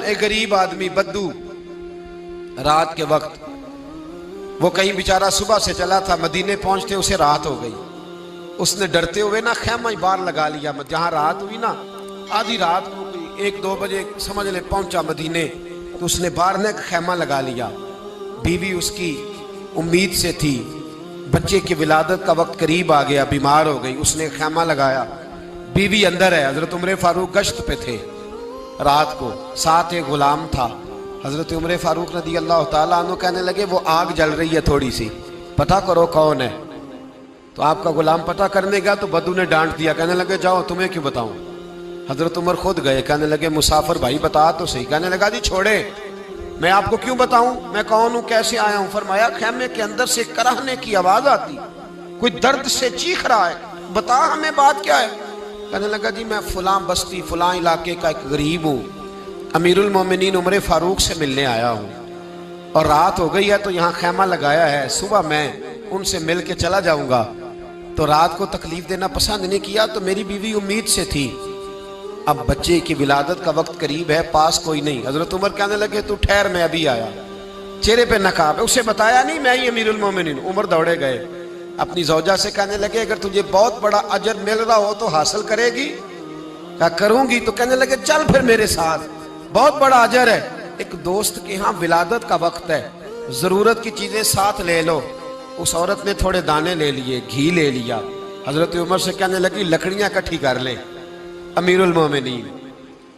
ایک غریب آدمی بدو رات کے وقت وہ کہیں بیچارہ صبح سے چلا تھا، مدینے پہنچتے اسے رات ہو گئی. اس نے ڈرتے ہوئے نا خیمہ باہر لگا لیا. جہاں رات ہوئی نا آدھی رات ہو گئی، 1-2 بجے سمجھ لے پہنچا مدینے، تو اس نے باہر نے خیمہ لگا لیا. بیوی اس کی امید سے تھی، بچے کی ولادت کا وقت قریب آ گیا، بیمار ہو گئی. اس نے خیمہ لگایا، بیوی اندر ہے. حضرت عمر فاروق گشت پہ تھے رات کو، ساتھ ایک غلام تھا. حضرت عمر فاروق رضی اللہ تعالیٰ عنہ کہنے لگے وہ آگ جل رہی ہے تھوڑی سی، پتہ کرو کون ہے. تو آپ کا غلام پتہ کرنے گا تو بدو نے ڈانٹ دیا، کہنے لگے جاؤ تمہیں کیوں بتاؤں. حضرت عمر خود گئے، کہنے لگے مسافر بھائی بتا تو صحیح. کہنے لگا جی چھوڑے، میں آپ کو کیوں بتاؤں میں کون ہوں، کیسے آیا ہوں. فرمایا خیمے کے اندر سے کراہنے کی آواز آتی، کوئی درد سے چیخ رہا ہے، بتا ہمیں بات کیا ہے. کہنے لگا جی میں فلاں بستی فلاں علاقے کا ایک غریب ہوں، امیر المومنین عمر فاروق سے ملنے آیا ہوں، اور رات ہو گئی ہے تو یہاں خیمہ لگایا ہے، صبح میں ان سے مل کے چلا جاؤں گا. تو رات کو تکلیف دینا پسند نہیں کیا، تو میری بیوی امید سے تھی، اب بچے کی ولادت کا وقت قریب ہے، پاس کوئی نہیں. حضرت عمر کہنے لگے تو ٹھہر میں ابھی آیا. چہرے پہ نقاب ہے، اسے بتایا نہیں میں ہی امیر المومنین. عمر دوڑے گئے، اپنی زوجہ سے کہنے لگے اگر تجھے بہت بڑا اجر مل رہا ہو تو حاصل کرے گی. کہا کروں گی. تو کہنے لگے چل پھر میرے ساتھ، بہت بڑا اجر ہے. ایک دوست کے ہاں ولادت کا وقت ہے، ضرورت کی چیزیں ساتھ لے لو. اس عورت نے تھوڑے دانے لے لیے، گھی لے لیا. حضرت عمر سے کہنے لگی لکڑیاں اکٹھی کر لیں. امیر المومنین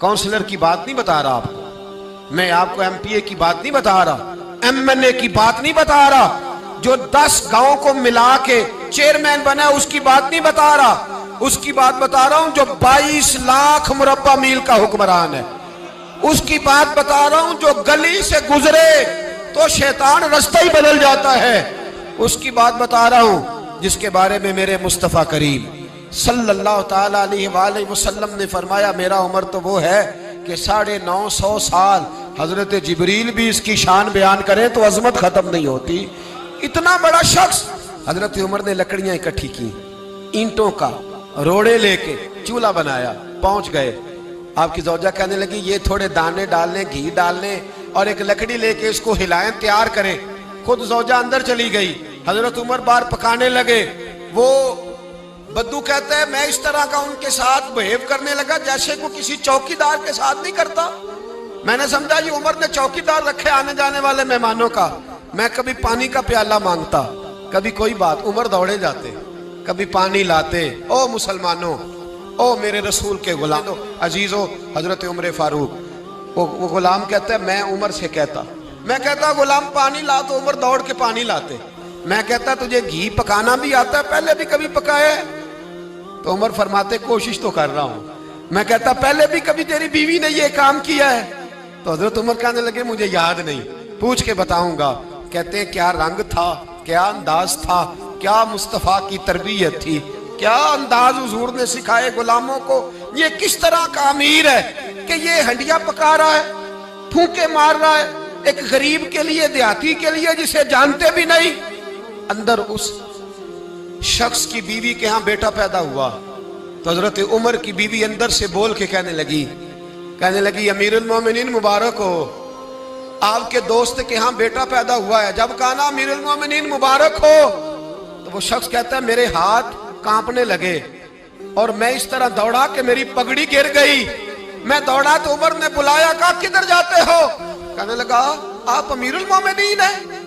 کونسلر کی بات نہیں بتا رہا آپ کو، میں آپ کو ایم پی اے کی بات نہیں بتا رہا، ایم این اے کی بات نہیں بتا رہا، جو 10 گاؤں کو ملا کے چیئرمین بنا اس کی بات نہیں بتا رہا. اس کی بات بتا رہا ہوں جو 22 لاکھ مربع میل کا حکمران ہے. اس کی بات بتا رہا ہوں جو گلی سے گزرے تو شیطان رستہ ہی بدل جاتا ہے. اس کی بات بتا رہا ہوں جس کے بارے میں میرے مصطفیٰ کریم صلی اللہ تعالیٰ علیہ وآلہ وسلم نے فرمایا میرا عمر تو وہ ہے کہ 950 سال حضرت جبریل بھی اس کی شان بیان کریں تو عظمت ختم نہیں ہوتی. اتنا بڑا شخص. حضرت عمر نے لکڑیاں اکٹھی کی، اینٹوں کا روڑے لے کے چولہا بنایا، پہنچ گئے. آپ کی زوجہ کہنے لگی یہ تھوڑے دانے ڈالنے، گھی ڈالنے اور ایک لکڑی لے کے اس کو ہلائیں، تیار کریں. خود زوجہ اندر چلی گئی، حضرت عمر باہر پکانے لگے. وہ بدو کہتا ہے میں اس طرح کا ان کے ساتھ بہیو کرنے لگا جیسے کو کسی چوکیدار کے ساتھ نہیں کرتا. میں نے سمجھا یہ عمر نے چوکیدار رکھے آنے جانے والے مہمانوں کا. میں کبھی پانی کا پیالہ مانگتا، کبھی کوئی بات، عمر دوڑے جاتے، کبھی پانی لاتے. او مسلمانوں، او میرے رسول کے غلام عزیزو، حضرت عمر فاروق. وہ غلام کہتا ہے میں عمر سے کہتا، میں کہتا غلام پانی لا تو عمر دوڑ کے پانی لاتے. میں کہتا تجھے گھی پکانا بھی آتا ہے، پہلے بھی کبھی پکایا ہے؟ تو عمر فرماتے کوشش تو کر رہا ہوں. میں کہتا پہلے بھی کبھی تیری بیوی نے یہ کام کیا ہے؟ تو حضرت عمر کہنے لگے مجھے یاد نہیں، پوچھ کے بتاؤں گا. کہتے ہیں کیا رنگ تھا، کیا انداز تھا، کیا مصطفیٰ کی تربیت تھی، کیا انداز حضور نے سکھائے غلاموں کو. یہ کس طرح کا امیر ہے کہ یہ ہنڈیاں پکا رہا ہے، پھونکے مار رہا ہے ایک غریب کے لیے، دیہاتی کے لیے جسے جانتے بھی نہیں. اندر اس شخص کی بیوی کے ہاں بیٹا پیدا ہوا تو حضرت عمر کی بیوی اندر سے بول کے کہنے لگی امیر المومنین مبارک ہو، آپ کے دوست کے ہاں بیٹا پیدا ہوا ہے. جب کہا نا امیر المومنین مبارک ہو تو وہ شخص کہتا ہے میرے ہاتھ کانپنے لگے اور میں اس طرح دوڑا کہ میری پگڑی گر گئی. میں دوڑا تو عمر نے بلایا، کہا کدھر جاتے ہو؟ کہنے لگا آپ امیر المومنین ہیں،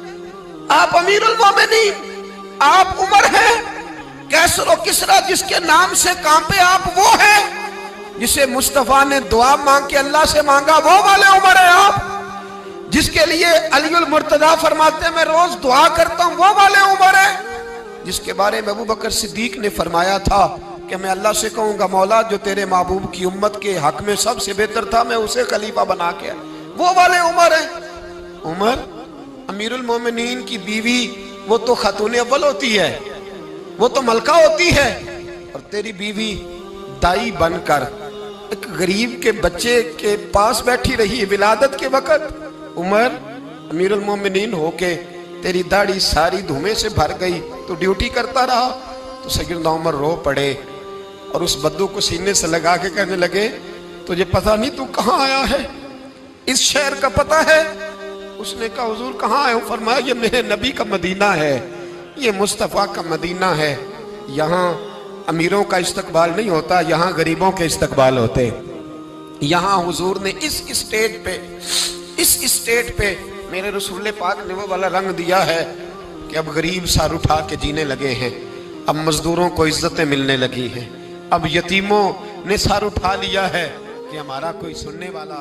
آپ امیر المومنین، آپ عمر ہیں، کیسر و کسرا جس کے نام سے کانپے آپ وہ ہیں جسے مصطفیٰ نے دعا مانگ کے اللہ سے مانگا، وہ والے عمر ہیں آپ، جس کے لیے علی المرتضیٰ فرماتے ہیں میں روز دعا کرتا ہوں، وہ والے عمر ہیں، جس کے بارے میں ابو بکر صدیق نے فرمایا تھا کہ میں اللہ سے کہوں گا مولا جو تیرے محبوب کی امت کے حق میں سب سے بہتر تھا میں اسے خلیفہ بنا کے، وہ والے عمر ہیں. عمر امیر المومنین کی بیوی وہ تو خاتون اول ہوتی ہے، وہ تو ملکہ ہوتی ہے، اور تیری بیوی دائی بن کر ایک غریب کے بچے کے پاس بیٹھی رہی ولادت کے وقت. عمر امیر المومنین ہو کے تیری داڑھی ساری دھومے سے بھر گئی تو ڈیوٹی کرتا رہا. تو سیدنا عمر رو پڑے اور اس بدو کو سینے سے لگا کے کہنے لگے تجھے پتہ نہیں تو کہاں آیا ہے؟ اس شہر کا پتہ ہے؟ اس نے کہا حضور کہاں ہے؟ فرمایا یہ میرے نبی کا مدینہ ہے، یہ مصطفیٰ کا مدینہ ہے، یہاں امیروں کا استقبال نہیں ہوتا، یہاں غریبوں کے استقبال ہوتے۔ یہاں حضور نے اس اسٹیٹ پہ میرے رسول پاک نے وہ والا رنگ دیا ہے کہ اب غریب سر اٹھا کے جینے لگے ہیں، اب مزدوروں کو عزتیں ملنے لگی ہیں، اب یتیموں نے سر اٹھا لیا ہے کہ ہمارا کوئی سننے والا